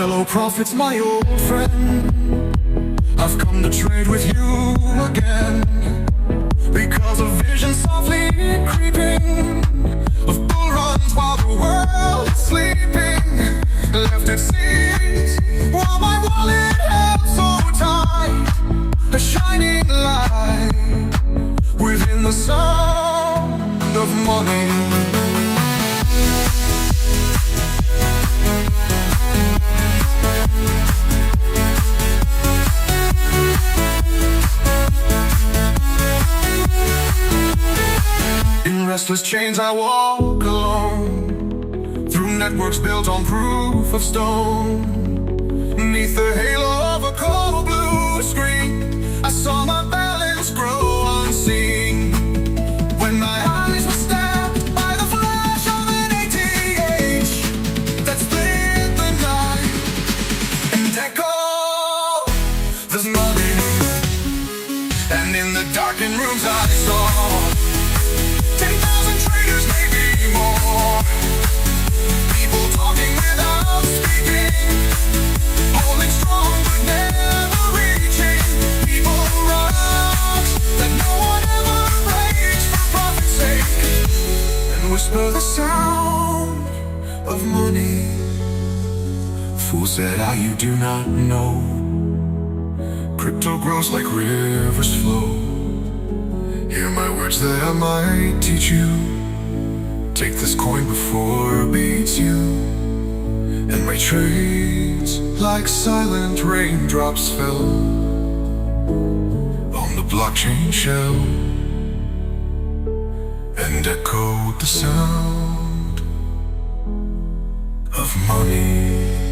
Hello prophets, my old friend, I've come to trade with you again, because a vision softly creeping of bull runs while the world is sleeping left its seeds while my wallet held so tight a shining light within the sound of money. In restless chains I walk alone, through networks built on proof of stone. Neath the halo of a cold blue screen, I saw my balance grow unseen. When my eyes were stabbed by the flash of an ATH that split the night and echoed, there's money. And in the darkened rooms I saw 10,000 traders, maybe more. People talking without speaking, holding strong but never reaching. People rush that no one ever breaks for profit's sake, and whisper the sound of money. Fool said I, you do not know. Crypto grows like rivers flow. Hear my words that I might teach you. Take this coin before it beats you. And my trades, like silent raindrops, fell on the blockchain shell and echoed the sound of money.